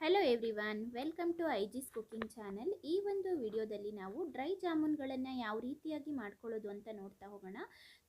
Hello everyone, welcome to ಐಜಿಸ್ cooking channel. ಈ ಒಂದು ವಿಡಿಯೋದಲ್ಲಿ ನಾವು ಡ್ರೈ ಜಾಮೂನ್ಗಳನ್ನು ಯಾವ ರೀತಿಯಾಗಿ ಮಾಡ್ಕೊಳ್ಳೋದು ಅಂತ ನೋಡ್ತಾ ಹೋಗೋಣ.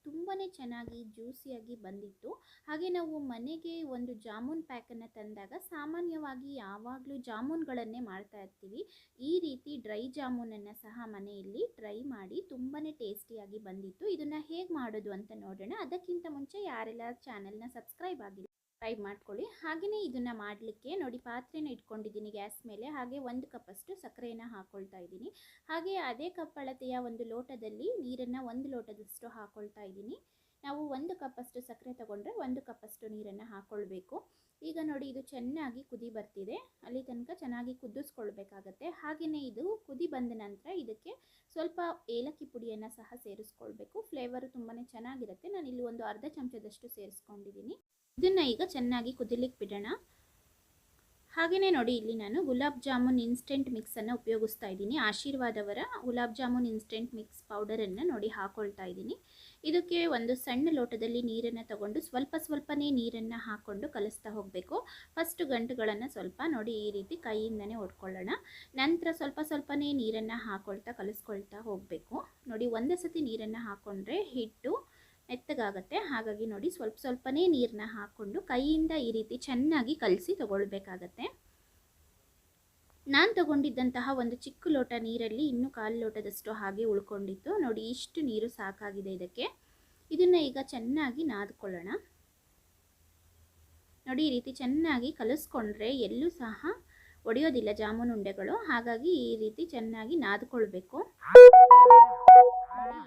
ತುಂಬಾ ಚೆನ್ನಾಗಿ ಜ್ಯೂಸಿಯಾಗಿ ಬಂದಿತ್ತು. ಹಾಗೆ ನಾವು ಮನೆಗೆ ಒಂದು ಜಾಮೂನ್ ಪ್ಯಾಕನ್ನು ತಂದಾಗ ಸಾಮಾನ್ಯವಾಗಿ ಯಾವಾಗಲೂ ಜಾಮೂನ್ಗಳನ್ನೇ ಮಾಡ್ತಾ ಇರ್ತೀವಿ. ಈ ರೀತಿ ಡ್ರೈ ಜಾಮೂನನ್ನು ಸಹ ಮನೆಯಲ್ಲಿ ಟ್ರೈ ಮಾಡಿ ತುಂಬಾ ಟೇಸ್ಟಿಯಾಗಿ ಬಂದಿತ್ತು. ಇದನ್ನು ಹೇಗೆ ಮಾಡೋದು ಅಂತ ನೋಡೋಣ. ಅದಕ್ಕಿಂತ ಮುಂಚೆ ಯಾರೆಲ್ಲ ಚಾನಲ್ನ ಸಬ್ಸ್ಕ್ರೈಬ್ ಆಗಿಲ್ಲ ಫ್ರೈ ಮಾಡ್ಕೊಳ್ಳಿ. ಹಾಗೆಯೇ ಇದನ್ನು ಮಾಡಲಿಕ್ಕೆ ನೋಡಿ, ಪಾತ್ರೆನ ಇಟ್ಕೊಂಡಿದ್ದೀನಿ ಗ್ಯಾಸ್ ಮೇಲೆ. ಹಾಗೆ 1 ಕಪ್ಪಷ್ಟು ಸಕ್ಕರೆಯನ್ನು ಹಾಕ್ಕೊಳ್ತಾ ಇದ್ದೀನಿ. ಹಾಗೆ ಅದೇ ಕಪ್ ಅಳತೆಯ ಒಂದು ಲೋಟದಲ್ಲಿ ನೀರನ್ನು 1 ಲೋಟದಷ್ಟು ಹಾಕ್ಕೊಳ್ತಾ ಇದ್ದೀನಿ. ನಾವು 1 ಕಪ್ಪಷ್ಟು ಸಕ್ಕರೆ ತಗೊಂಡ್ರೆ 1 ಕಪ್ಪಷ್ಟು ನೀರನ್ನು ಹಾಕ್ಕೊಳ್ಬೇಕು. ಈಗ ನೋಡಿ, ಇದು ಚೆನ್ನಾಗಿ ಕುದಿ ಬರ್ತಿದೆ. ಅಲ್ಲಿ ತನಕ ಚೆನ್ನಾಗಿ ಕುದಿಸ್ಕೊಳ್ಬೇಕಾಗತ್ತೆ. ಹಾಗೆಯೇ ಇದು ಕುದಿ ಬಂದ ನಂತರ ಇದಕ್ಕೆ ಸ್ವಲ್ಪ ಏಲಕ್ಕಿ ಪುಡಿಯನ್ನು ಸಹ ಸೇರಿಸ್ಕೊಳ್ಬೇಕು. ಫ್ಲೇವರು ತುಂಬಾ ಚೆನ್ನಾಗಿರುತ್ತೆ. ನಾನಿಲ್ಲಿ ಒಂದು ಅರ್ಧ ಚಮಚದಷ್ಟು ಸೇರಿಸ್ಕೊಂಡಿದ್ದೀನಿ. ಇದನ್ನು ಈಗ ಚೆನ್ನಾಗಿ ಕುದಿಲಿಕ್ಕೆ ಬಿಡೋಣ. ಹಾಗೆಯೇ ನೋಡಿ, ಇಲ್ಲಿ ನಾನು ಗುಲಾಬ್ ಜಾಮೂನ್ ಇನ್ಸ್ಟೆಂಟ್ ಮಿಕ್ಸನ್ನು ಉಪಯೋಗಿಸ್ತಾ ಇದ್ದೀನಿ. ಆಶೀರ್ವಾದವರ ಗುಲಾಬ್ ಜಾಮೂನ್ ಇನ್ಸ್ಟೆಂಟ್ ಮಿಕ್ಸ್ ಪೌಡರನ್ನು ನೋಡಿ ಹಾಕ್ಕೊಳ್ತಾ ಇದ್ದೀನಿ. ಇದಕ್ಕೆ ಒಂದು ಸಣ್ಣ ಲೋಟದಲ್ಲಿ ನೀರನ್ನು ತಗೊಂಡು ಸ್ವಲ್ಪನೇ ನೀರನ್ನು ಹಾಕ್ಕೊಂಡು ಕಲಿಸ್ತಾ ಹೋಗಬೇಕು. ಫಸ್ಟ್ ಗಂಟುಗಳನ್ನು ಸ್ವಲ್ಪ ನೋಡಿ ಈ ರೀತಿ ಕೈಯಿಂದನೇ ಹೊಡ್ಕೊಳ್ಳೋಣ. ನಂತರ ಸ್ವಲ್ಪನೇ ನೀರನ್ನು ಹಾಕ್ಕೊಳ್ತಾ ಕಲಿಸ್ಕೊಳ್ತಾ ಹೋಗಬೇಕು. ನೋಡಿ, ಒಂದೇ ಸತಿ ನೀರನ್ನು ಹಾಕ್ಕೊಂಡ್ರೆ ಹಿಟ್ಟು ಮೆತ್ತಗಾಗುತ್ತೆ. ಹಾಗಾಗಿ ನೋಡಿ, ಸ್ವಲ್ಪನೇ ನೀರನ್ನ ಹಾಕ್ಕೊಂಡು ಕೈಯಿಂದ ಈ ರೀತಿ ಚೆನ್ನಾಗಿ ಕಲಸಿ ತಗೊಳ್ಬೇಕಾಗತ್ತೆ. ನಾನು ತಗೊಂಡಿದ್ದಂತಹ ಒಂದು ಚಿಕ್ಕ ಲೋಟ ನೀರಲ್ಲಿ ಇನ್ನೂ 1/4 ಲೋಟದಷ್ಟು ಹಾಗೆ ಉಳ್ಕೊಂಡಿತ್ತು. ನೋಡಿ, ಇಷ್ಟು ನೀರು ಸಾಕಾಗಿದೆ ಇದಕ್ಕೆ. ಇದನ್ನು ಈಗ ಚೆನ್ನಾಗಿ ನಾದ್ಕೊಳ್ಳೋಣ. ನೋಡಿ, ಈ ರೀತಿ ಚೆನ್ನಾಗಿ ಕಲಿಸ್ಕೊಂಡ್ರೆ ಎಲ್ಲೂ ಸಹ ಒಡೆಯೋದಿಲ್ಲ ಜಾಮೂನ್ ಉಂಡೆಗಳು. ಹಾಗಾಗಿ ಈ ರೀತಿ ಚೆನ್ನಾಗಿ ನಾದ್ಕೊಳ್ಬೇಕು.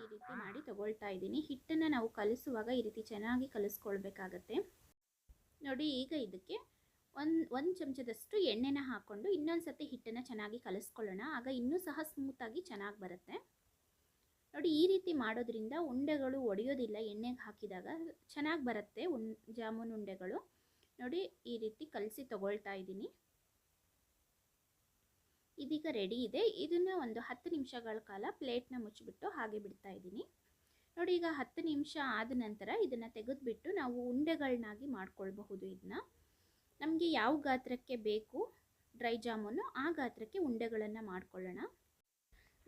ಈ ರೀತಿ ಮಾಡಿ ತಗೊಳ್ತಾ ಇದ್ದೀನಿ. ಹಿಟ್ಟನ್ನು ನಾವು ಕಲಿಸುವಾಗ ಈ ರೀತಿ ಚೆನ್ನಾಗಿ ಕಲಿಸ್ಕೊಳ್ಬೇಕಾಗತ್ತೆ. ನೋಡಿ, ಈಗ ಇದಕ್ಕೆ ಒಂದು ಚಮಚದಷ್ಟು ಎಣ್ಣೆನ ಹಾಕ್ಕೊಂಡು ಇನ್ನೊಂದು ಸತಿ ಹಿಟ್ಟನ್ನು ಚೆನ್ನಾಗಿ ಕಲಿಸ್ಕೊಳ್ಳೋಣ. ಆಗ ಇನ್ನೂ ಸಹ ಸ್ಮೂತಾಗಿ ಚೆನ್ನಾಗಿ ಬರುತ್ತೆ. ನೋಡಿ, ಈ ರೀತಿ ಮಾಡೋದ್ರಿಂದ ಉಂಡೆಗಳು ಒಡೆಯೋದಿಲ್ಲ. ಎಣ್ಣೆಗೆ ಹಾಕಿದಾಗ ಚೆನ್ನಾಗಿ ಬರುತ್ತೆ ಜಾಮೂನ್ ಉಂಡೆಗಳು. ನೋಡಿ, ಈ ರೀತಿ ಕಲಸಿ ತಗೊಳ್ತಾ ಇದ್ದೀನಿ. ಇದೀಗ ರೆಡಿ ಇದೆ. ಇದನ್ನು ಒಂದು 10 ನಿಮಿಷಗಳ ಕಾಲ ಪ್ಲೇಟ್ನ ಮುಚ್ಚಿಬಿಟ್ಟು ಹಾಗೆ ಬಿಡ್ತಾ ಇದ್ದೀನಿ. ನೋಡಿ, ಈಗ 10 ನಿಮಿಷ ಆದ ನಂತರ ಇದನ್ನು ತೆಗೆದುಬಿಟ್ಟು ನಾವು ಉಂಡೆಗಳನ್ನಾಗಿ ಮಾಡ್ಕೊಳ್ಬಹುದು. ಇದನ್ನ ನಮಗೆ ಯಾವ ಗಾತ್ರಕ್ಕೆ ಬೇಕು ಡ್ರೈ ಜಾಮೂನು ಆ ಗಾತ್ರಕ್ಕೆ ಉಂಡೆಗಳನ್ನು ಮಾಡ್ಕೊಳ್ಳೋಣ.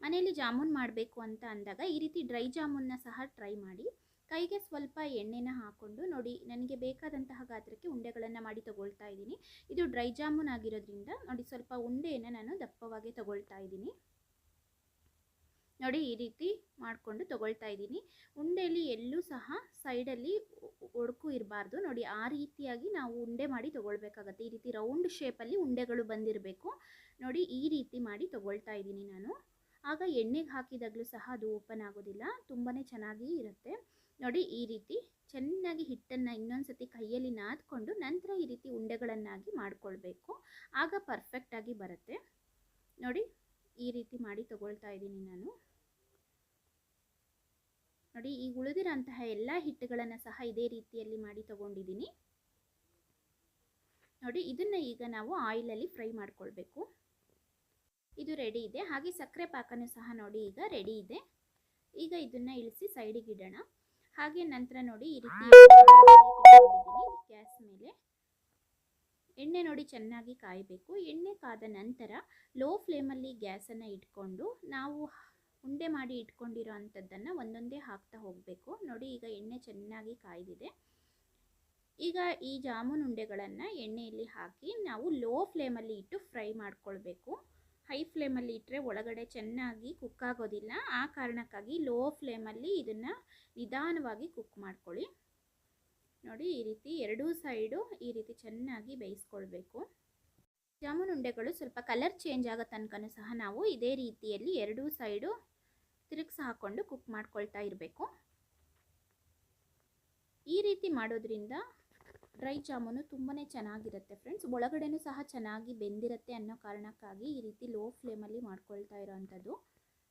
ಮನೆಯಲ್ಲಿ ಜಾಮೂನ್ ಮಾಡಬೇಕು ಅಂತ ಅಂದಾಗ ಈ ರೀತಿ ಡ್ರೈ ಜಾಮೂನ್ನ ಸಹ ಟ್ರೈ ಮಾಡಿ. ಕೈಗೆ ಸ್ವಲ್ಪ ಎಣ್ಣೆನ ಹಾಕ್ಕೊಂಡು ನೋಡಿ, ನನಗೆ ಬೇಕಾದಂತಹ ಗಾತ್ರಕ್ಕೆ ಉಂಡೆಗಳನ್ನು ಮಾಡಿ ತಗೊಳ್ತಾ ಇದ್ದೀನಿ. ಇದು ಡ್ರೈ ಜಾಮೂನ್ ಆಗಿರೋದ್ರಿಂದ ನೋಡಿ, ಸ್ವಲ್ಪ ಉಂಡೆಯನ್ನು ನಾನು ದಪ್ಪವಾಗಿ ತಗೊಳ್ತಾ ಇದ್ದೀನಿ. ನೋಡಿ, ಈ ರೀತಿ ಮಾಡಿಕೊಂಡು ತಗೊಳ್ತಾ ಇದ್ದೀನಿ. ಉಂಡೆಯಲ್ಲಿ ಎಲ್ಲೂ ಸಹ ಸೈಡಲ್ಲಿ ಒಡಕು ಇರಬಾರ್ದು. ನೋಡಿ, ಆ ರೀತಿಯಾಗಿ ನಾವು ಉಂಡೆ ಮಾಡಿ ತಗೊಳ್ಬೇಕಾಗತ್ತೆ. ಈ ರೀತಿ ರೌಂಡ್ ಶೇಪಲ್ಲಿ ಉಂಡೆಗಳು ಬಂದಿರಬೇಕು. ನೋಡಿ, ಈ ರೀತಿ ಮಾಡಿ ತಗೊಳ್ತಾ ಇದ್ದೀನಿ ನಾನು. ಆಗ ಎಣ್ಣೆಗೆ ಹಾಕಿದಾಗಲೂ ಸಹ ಅದು ಓಪನ್ ಆಗೋದಿಲ್ಲ. ತುಂಬಾ ಚೆನ್ನಾಗಿ ಇರುತ್ತೆ. ನೋಡಿ, ಈ ರೀತಿ ಚೆನ್ನಾಗಿ ಹಿಟ್ಟನ್ನು ಇನ್ನೊಂದು ಸತಿ ಕೈಯಲ್ಲಿ ನಾದ್ಕೊಂಡು ನಂತರ ಈ ರೀತಿ ಉಂಡೆಗಳನ್ನಾಗಿ ಮಾಡಿಕೊಳ್ಬೇಕು. ಆಗ ಪರ್ಫೆಕ್ಟಾಗಿ ಬರುತ್ತೆ. ನೋಡಿ, ಈ ರೀತಿ ಮಾಡಿ ತಗೊಳ್ತಾ ಇದ್ದೀನಿ ನಾನು. ನೋಡಿ, ಈ ಉಳಿದಿರೋಂತಹ ಎಲ್ಲ ಹಿಟ್ಟುಗಳನ್ನು ಸಹ ಇದೇ ರೀತಿಯಲ್ಲಿ ಮಾಡಿ ತಗೊಂಡಿದ್ದೀನಿ. ನೋಡಿ, ಇದನ್ನು ಈಗ ನಾವು ಆಯಿಲಲ್ಲಿ ಫ್ರೈ ಮಾಡ್ಕೊಳ್ಬೇಕು. ಇದು ರೆಡಿ ಇದೆ. ಹಾಗೆ ಸಕ್ಕರೆ ಪಾಕನೂ ಸಹ ನೋಡಿ ಈಗ ರೆಡಿ ಇದೆ. ಈಗ ಇದನ್ನು ಇಳಿಸಿ ಸೈಡಿಗೆ ಇಡೋಣ. ಹಾಗೆ ನಂತರ ನೋಡಿ, ಈ ರೀತಿ ಗ್ಯಾಸ್ ಮೇಲೆ ಎಣ್ಣೆ ನೋಡಿ ಚೆನ್ನಾಗಿ ಕಾಯಬೇಕು. ಎಣ್ಣೆ ಕಾದ ನಂತರ ಲೋ ಫ್ಲೇಮಲ್ಲಿ ಗ್ಯಾಸನ್ನು ಇಟ್ಕೊಂಡು ನಾವು ಉಂಡೆ ಮಾಡಿ ಇಟ್ಕೊಂಡಿರೋ ಅಂಥದ್ದನ್ನು ಒಂದೊಂದೇ ಹಾಕ್ತಾ ಹೋಗಬೇಕು. ನೋಡಿ, ಈಗ ಎಣ್ಣೆ ಚೆನ್ನಾಗಿ ಕಾಯ್ದಿದೆ. ಈಗ ಈ ಜಾಮೂನ್ ಉಂಡೆಗಳನ್ನು ಎಣ್ಣೆಯಲ್ಲಿ ಹಾಕಿ ನಾವು ಲೋ ಫ್ಲೇಮಲ್ಲಿ ಇಟ್ಟು ಫ್ರೈ ಮಾಡ್ಕೊಳ್ಬೇಕು. ಹೈ ಫ್ಲೇಮಲ್ಲಿ ಇಟ್ಟರೆ ಒಳಗಡೆ ಚೆನ್ನಾಗಿ ಕುಕ್ ಆಗೋದಿಲ್ಲ. ಆ ಕಾರಣಕ್ಕಾಗಿ ಲೋ ಫ್ಲೇಮಲ್ಲಿ ಇದನ್ನು ನಿಧಾನವಾಗಿ ಕುಕ್ ಮಾಡ್ಕೊಳ್ಳಿ. ನೋಡಿ, ಈ ರೀತಿ ಎರಡೂ ಸೈಡು ಈ ರೀತಿ ಚೆನ್ನಾಗಿ ಬೇಯಿಸ್ಕೊಳ್ಬೇಕು. ಜಾಮೂನ್ ಉಂಡೆಗಳು ಸ್ವಲ್ಪ ಕಲರ್ ಚೇಂಜ್ ಆಗೋ ತನಕನೂ ಸಹ ನಾವು ಇದೇ ರೀತಿಯಲ್ಲಿ ಎರಡೂ ಸೈಡು ತಿರುಗಿಸಿ ಹಾಕ್ಕೊಂಡು ಕುಕ್ ಮಾಡ್ಕೊಳ್ತಾ ಇರಬೇಕು. ಈ ರೀತಿ ಮಾಡೋದ್ರಿಂದ ಡ್ರೈ ಜಾಮೂನು ತುಂಬಾ ಚೆನ್ನಾಗಿರುತ್ತೆ ಫ್ರೆಂಡ್ಸ್. ಒಳಗಡೆನೂ ಸಹ ಚೆನ್ನಾಗಿ ಬೆಂದಿರುತ್ತೆ ಅನ್ನೋ ಕಾರಣಕ್ಕಾಗಿ ಈ ರೀತಿ ಲೋ ಫ್ಲೇಮಲ್ಲಿ ಮಾಡ್ಕೊಳ್ತಾ ಇರೋವಂಥದ್ದು.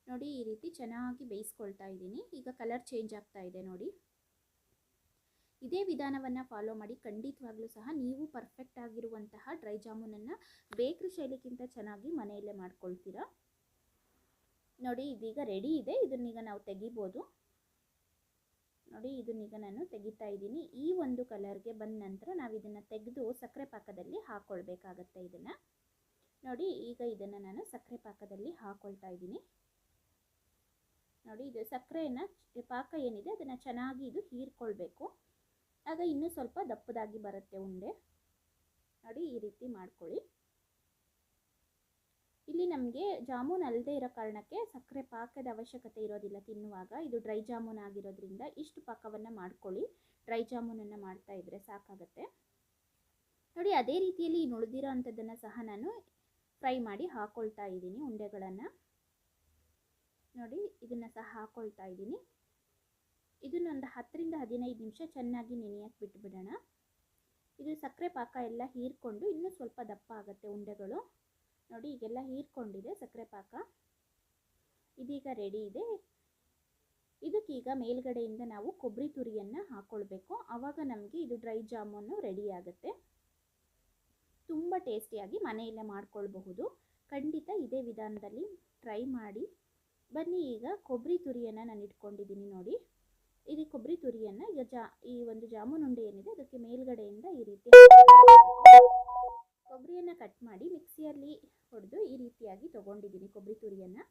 ನೋಡಿ, ಈ ರೀತಿ ಚೆನ್ನಾಗಿ ಬೇಯಿಸ್ಕೊಳ್ತಾ ಇದ್ದೀನಿ. ಈಗ ಕಲರ್ ಚೇಂಜ್ ಆಗ್ತಾ ಇದೆ ನೋಡಿ. ಇದೇ ವಿಧಾನವನ್ನು ಫಾಲೋ ಮಾಡಿ ಖಂಡಿತವಾಗ್ಲೂ ಸಹ ನೀವು ಪರ್ಫೆಕ್ಟ್ ಆಗಿರುವಂತಹ ಡ್ರೈ ಜಾಮೂನನ್ನು ಬೇಕ್ರಿ ಶೈಲಿಗಿಂತ ಚೆನ್ನಾಗಿ ಮನೆಯಲ್ಲೇ ಮಾಡ್ಕೊಳ್ತೀರಾ. ನೋಡಿ, ಇದೀಗ ರೆಡಿ ಇದೆ. ಇದನ್ನೀಗ ನಾವು ತೆಗಿಬೋದು. ನೋಡಿ, ಇದನ್ನೀಗ ನಾನು ತೆಗಿತಾ ಇದ್ದೀನಿ. ಈ ಒಂದು ಕಲರ್ಗೆ ಬಂದ ನಂತರ ನಾವು ಇದನ್ನು ತೆಗೆದು ಸಕ್ಕರೆ ಪಾಕದಲ್ಲಿ ಹಾಕ್ಕೊಳ್ಬೇಕಾಗತ್ತೆ. ಇದನ್ನು ನೋಡಿ ಈಗ ಇದನ್ನು ನಾನು ಸಕ್ಕರೆ ಪಾಕದಲ್ಲಿ ಹಾಕೊಳ್ತಾ ಇದ್ದೀನಿ. ನೋಡಿ ಇದು ಸಕ್ಕರೆಯನ್ನು ಪಾಕ ಏನಿದೆ ಅದನ್ನು ಚೆನ್ನಾಗಿ ಇದು ಹೀರ್ಕೊಳ್ಬೇಕು. ಆಗ ಇನ್ನೂ ಸ್ವಲ್ಪ ದಪ್ಪದಾಗಿ ಬರುತ್ತೆ ಉಂಡೆ. ನೋಡಿ ಈ ರೀತಿ ಮಾಡ್ಕೊಳ್ಳಿ. ಇಲ್ಲಿ ನಮಗೆ ಜಾಮೂನ್ ಅಲ್ಲದೆ ಇರೋ ಕಾರಣಕ್ಕೆ ಸಕ್ಕರೆ ಪಾಕದ ಅವಶ್ಯಕತೆ ಇರೋದಿಲ್ಲ ತಿನ್ನುವಾಗ. ಇದು ಡ್ರೈ ಜಾಮೂನ್ ಆಗಿರೋದ್ರಿಂದ ಇಷ್ಟು ಪಾಕವನ್ನು ಮಾಡ್ಕೊಳ್ಳಿ. ಡ್ರೈ ಜಾಮೂನನ್ನು ಮಾಡ್ತಾ ಇದ್ದರೆ ಸಾಕಾಗುತ್ತೆ. ನೋಡಿ ಅದೇ ರೀತಿಯಲ್ಲಿ ಇನ್ನು ಉಳಿದಿರೋ ಅಂಥದ್ದನ್ನು ಸಹ ನಾನು ಫ್ರೈ ಮಾಡಿ ಹಾಕೊಳ್ತಾ ಇದ್ದೀನಿ ಉಂಡೆಗಳನ್ನು. ನೋಡಿ ಇದನ್ನು ಸಹ ಹಾಕೊಳ್ತಾ ಇದ್ದೀನಿ. ಇದನ್ನೊಂದು 10ರಿಂದ 15 ನಿಮಿಷ ಚೆನ್ನಾಗಿ ನೆನೆಯಕ್ಕೆ ಬಿಟ್ಬಿಡೋಣ. ಇದು ಸಕ್ಕರೆ ಪಾಕ ಎಲ್ಲ ಹೀರ್ಕೊಂಡು ಇನ್ನೂ ಸ್ವಲ್ಪ ದಪ್ಪ ಆಗುತ್ತೆ ಉಂಡೆಗಳು. ನೋಡಿ ಈಗೆಲ್ಲ ಹೀರ್ಕೊಂಡಿದೆ ಸಕ್ಕರೆ ಪಾಕ. ಇದೀಗ ರೆಡಿ ಇದೆ. ಇದಕ್ಕೀಗ ಮೇಲ್ಗಡೆಯಿಂದ ನಾವು ಕೊಬ್ಬರಿ ತುರಿಯನ್ನು ಹಾಕ್ಕೊಳ್ಬೇಕು. ಆವಾಗ ನಮಗೆ ಇದು ಡ್ರೈ ಜಾಮೂನು ರೆಡಿ ಆಗುತ್ತೆ. ತುಂಬ ಟೇಸ್ಟಿಯಾಗಿ ಮನೆಯಲ್ಲೇ ಮಾಡ್ಕೊಳ್ಬಹುದು. ಖಂಡಿತ ಇದೇ ವಿಧಾನದಲ್ಲಿ ಟ್ರೈ ಮಾಡಿ. ಬನ್ನಿ ಈಗ ಕೊಬ್ಬರಿ ತುರಿಯನ್ನು ನಾನು ಇಟ್ಕೊಂಡಿದ್ದೀನಿ ನೋಡಿ. ಇದು ಕೊಬ್ಬರಿ ತುರಿಯನ್ನು ಈಗ ಈ ಒಂದು ಜಾಮೂನ್ ಉಂಡೆ ಏನಿದೆ ಅದಕ್ಕೆ ಮೇಲ್ಗಡೆಯಿಂದ ಈ ರೀತಿ ಕೊಬ್ಬರಿಯನ್ನು ಕಟ್ ಮಾಡಿ ಮಿಕ್ಸಿಯಲ್ಲಿ ಹೊಡೆದು ಈ ರೀತಿಯಾಗಿ ತೊಗೊಂಡಿದ್ದೀನಿ ಕೊಬ್ಬರಿ ತುರಿಯನ್ನು.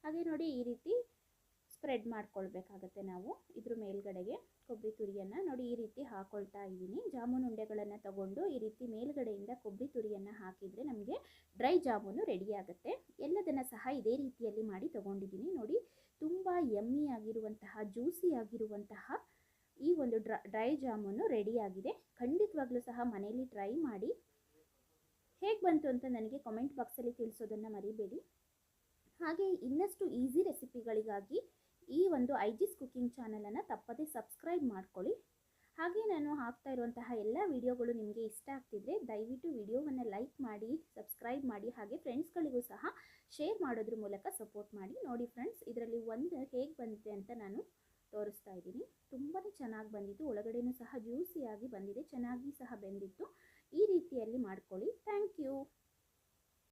ಹಾಗೆ ನೋಡಿ ಈ ರೀತಿ ಸ್ಪ್ರೆಡ್ ಮಾಡ್ಕೊಳ್ಬೇಕಾಗತ್ತೆ ನಾವು ಇದ್ರ ಮೇಲ್ಗಡೆಗೆ ಕೊಬ್ಬರಿ ತುರಿಯನ್ನು. ನೋಡಿ ಈ ರೀತಿ ಹಾಕೊಳ್ತಾ ಇದ್ದೀನಿ. ಜಾಮೂನ್ ಉಂಡೆಗಳನ್ನು ತಗೊಂಡು ಈ ರೀತಿ ಮೇಲ್ಗಡೆಯಿಂದ ಕೊಬ್ಬರಿ ತುರಿಯನ್ನು ಹಾಕಿದರೆ ನಮಗೆ ಡ್ರೈ ಜಾಮೂನು ರೆಡಿ ಆಗುತ್ತೆ. ಎಲ್ಲದನ್ನು ಸಹ ಇದೇ ರೀತಿಯಲ್ಲಿ ಮಾಡಿ ತಗೊಂಡಿದ್ದೀನಿ. ನೋಡಿ ತುಂಬ ಯಮ್ಮಿ ಆಗಿರುವಂತಹ ಜ್ಯೂಸಿ ಆಗಿರುವಂತಹ ಈ ಒಂದು ಡ್ರೈ ಜಾಮೂನು ರೆಡಿಯಾಗಿದೆ. ಖಂಡಿತವಾಗ್ಲೂ ಸಹ ಮನೆಯಲ್ಲಿ ಟ್ರೈ ಮಾಡಿ. ಹೇಗೆ ಬಂತು ಅಂತ ನನಗೆ ಕಾಮೆಂಟ್ ಬಾಕ್ಸಲ್ಲಿ ತಿಳಿಸೋದನ್ನು ಮರಿಬೇಡಿ. ಹಾಗೆ ಇನ್ನಷ್ಟು ಈಸಿ ರೆಸಿಪಿಗಳಿಗಾಗಿ ಈ ಒಂದು ಐಜಿಸ್ ಕುಕಿಂಗ್ ಚಾನಲನ್ನು ತಪ್ಪದೇ ಸಬ್ಸ್ಕ್ರೈಬ್ ಮಾಡ್ಕೊಳ್ಳಿ. ಹಾಗೆ ನಾನು ಹಾಕ್ತಾ ಇರುವಂತಹ ಎಲ್ಲ ವಿಡಿಯೋಗಳು ನಿಮಗೆ ಇಷ್ಟ ಆಗ್ತಿದ್ರೆ ದಯವಿಟ್ಟು ವಿಡಿಯೋವನ್ನು ಲೈಕ್ ಮಾಡಿ, ಸಬ್ಸ್ಕ್ರೈಬ್ ಮಾಡಿ, ಹಾಗೆ ಫ್ರೆಂಡ್ಸ್ಗಳಿಗೂ ಸಹ ಶೇರ್ ಮಾಡೋದ್ರ ಮೂಲಕ ಸಪೋರ್ಟ್ ಮಾಡಿ. ನೋಡಿ ಫ್ರೆಂಡ್ಸ್, ಇದರಲ್ಲಿ ಒಂದು ಹೇಗೆ ಬಂದಿದೆ ಅಂತ ನಾನು ತೋರಿಸ್ತಾ ಇದ್ದೀನಿ. ತುಂಬಾ ಚೆನ್ನಾಗಿ ಬಂದಿತ್ತು. ಒಳಗಡೆನೂ ಸಹ ಜ್ಯೂಸಿಯಾಗಿ ಬಂದಿದೆ, ಚೆನ್ನಾಗಿ ಸಹ ಬೆಂದಿತ್ತು. ಈ ರೀತಿಯಲ್ಲಿ ಮಾಡ್ಕೊಳ್ಳಿ. Thank you.